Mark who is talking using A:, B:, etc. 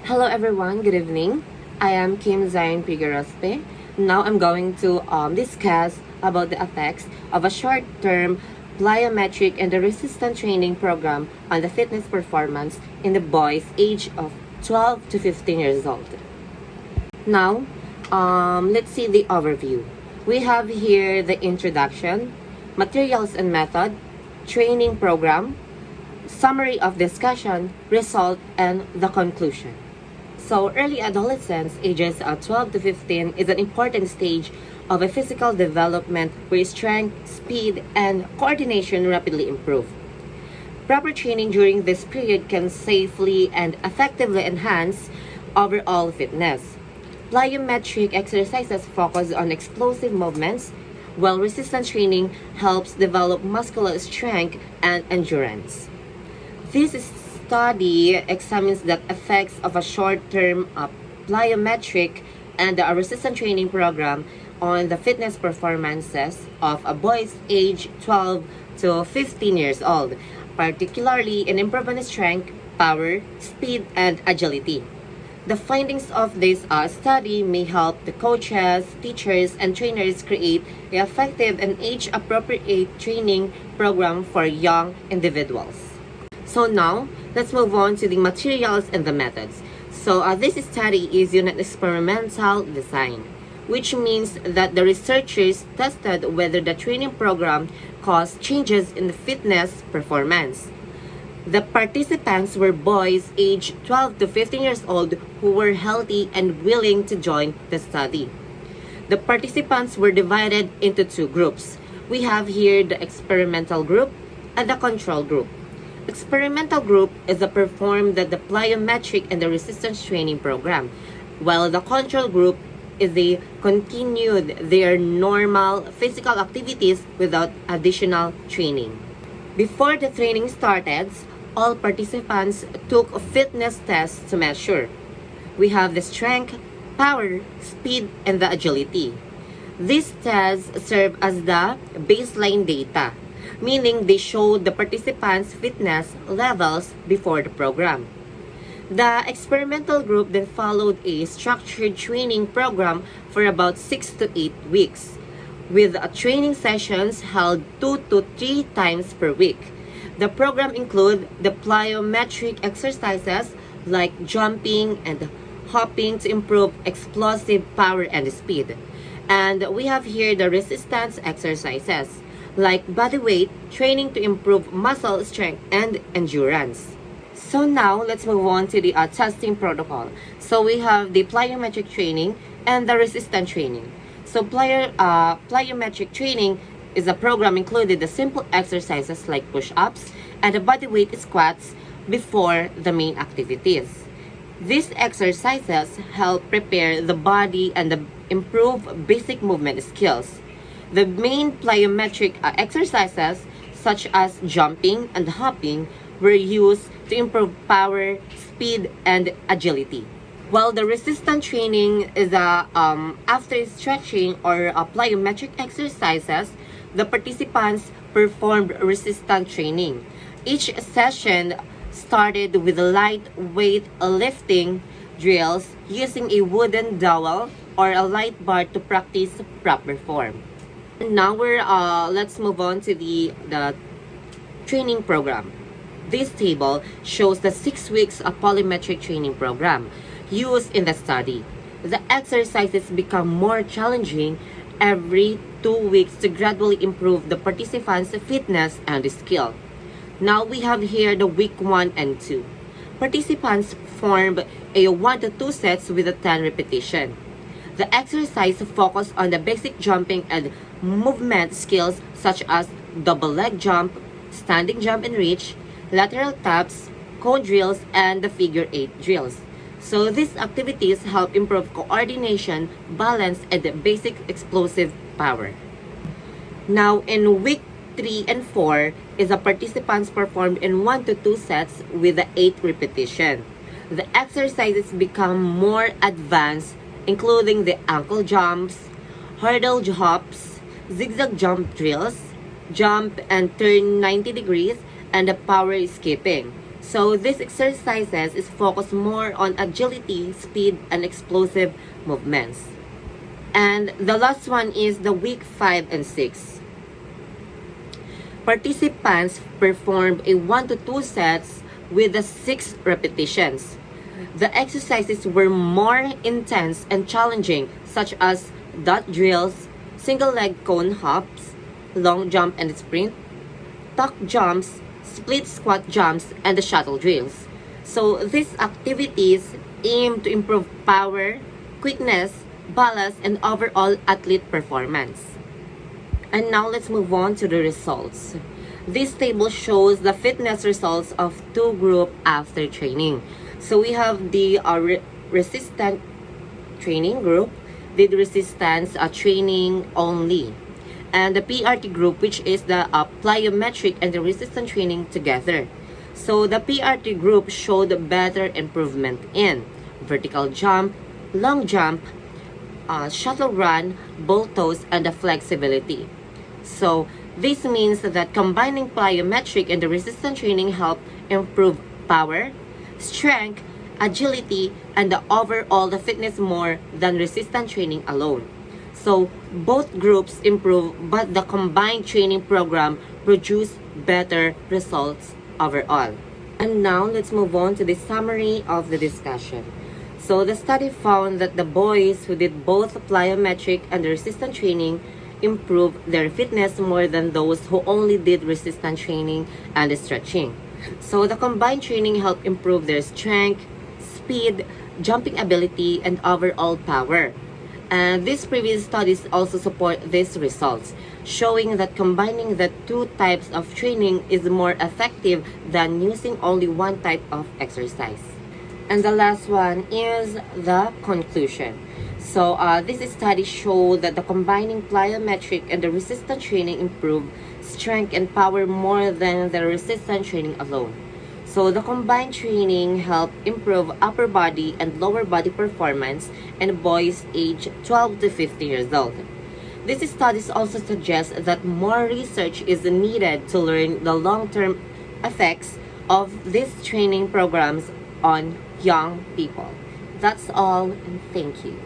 A: Hello everyone, good evening. I am Kim Zain Figueroa. Now I'm going to discuss about the effects of a short-term plyometric and the resistance training program on the fitness performance in the boys age of 12 to 15 years old. Now, let's see the overview. We have here the introduction, materials and method, training program, summary of discussion, result, and the conclusion. So, early adolescence, ages 12 to 15, is an important stage of a physical development where strength, speed, and coordination rapidly improve. Proper training during this period can safely and effectively enhance overall fitness. Plyometric exercises focus on explosive movements, while resistance training helps develop muscular strength and endurance. This study examines the effects of a short-term plyometric and a resistance training program on the fitness performances of a boys age 12 to 15 years old, particularly in improving strength, power, speed, and agility. The findings of this study may help the coaches, teachers, and trainers create an effective and age-appropriate training program for young individuals. So now, let's move on to the materials and the methods. So this study is in an experimental design, which means that the researchers tested whether the training program caused changes in the fitness performance. The participants were boys aged 12 to 15 years old who were healthy and willing to join the study. The participants were divided into two groups. We have here the experimental group and the control group. Experimental group is a performed the plyometric and the resistance training program, while the control group is they continued their normal physical activities without additional training. Before the training started, all participants took fitness tests to measure. We have the strength, power, speed, and the agility. These tests serve as the baseline data, meaning they showed the participants' fitness levels before the program. The experimental group then followed a structured training program for about 6 to 8 weeks, with training sessions held 2 to 3 times per week. The program included the plyometric exercises like jumping and hopping to improve explosive power and speed. And we have here the resistance exercises like body weight training to improve muscle strength and endurance. So now let's move on to the testing protocol. So we have the plyometric training and the resistance training. So plyometric training is a program included the simple exercises like push-ups and the body weight squats before the main activities. These exercises help prepare the body and improve basic movement skills. The main plyometric exercises such as jumping and hopping were used to improve power, speed, and agility. While the resistance training is after stretching or plyometric exercises, the participants performed resistance training. Each session started with lightweight lifting drills using a wooden dowel or a light bar to practice proper form. Now let's move on to the training program. This table shows the 6 weeks of polymetric training program used in the study. The exercises become more challenging every 2 weeks to gradually improve the participants' fitness and skill. Now we have here the week 1 and 2. Participants performed a 1 to 2 sets with a 10 repetition. The exercise focused on the basic jumping and movement skills such as double leg jump, standing jump and reach, lateral taps, cone drills, and the figure 8 drills. So these activities help improve coordination, balance, and the basic explosive power. Now in week 3 and 4 is the participants performed in 1 to 2 sets with the 8 repetition. The exercises become more advanced, including the ankle jumps, hurdle hops, zigzag jump drills, jump and turn 90 degrees, and the power skipping. So these exercises is focused more on agility, speed, and explosive movements. And the last one is the week 5 and 6. Participants performed a 1 to 2 sets with the 6 repetitions. The exercises were more intense and challenging, such as dot drills, single leg cone hops, long jump and sprint, tuck jumps, split squat jumps, and the shuttle drills. So these activities aim to improve power, quickness, balance, and overall athlete performance. And now let's move on to the results. This table shows the fitness results of two groups after training. So we have the resistant training group, did resistance training only, and the PRT group, which is the plyometric and the resistance training together. So the PRT group showed better improvement in vertical jump, long jump, shuttle run, ball toss, and the flexibility. So this means that combining plyometric and the resistance training help improve power, strength, agility, and the overall the fitness more than resistance training alone. So both groups improve, but the combined training program produced better results overall. And now let's move on to the summary of the discussion. So the study found that the boys who did both plyometric and resistance training improved their fitness more than those who only did resistance training and stretching. So the combined training helped improve their strength, speed, jumping ability, and overall power. And these previous studies also support these results, showing that combining the two types of training is more effective than using only one type of exercise. And the last one is the conclusion. So this study showed that the combining plyometric and the resistance training improve strength and power more than the resistance training alone. So the combined training helped improve upper body and lower body performance in boys aged 12 to 15 years old. These studies also suggest that more research is needed to learn the long-term effects of these training programs on young people. That's all, and thank you.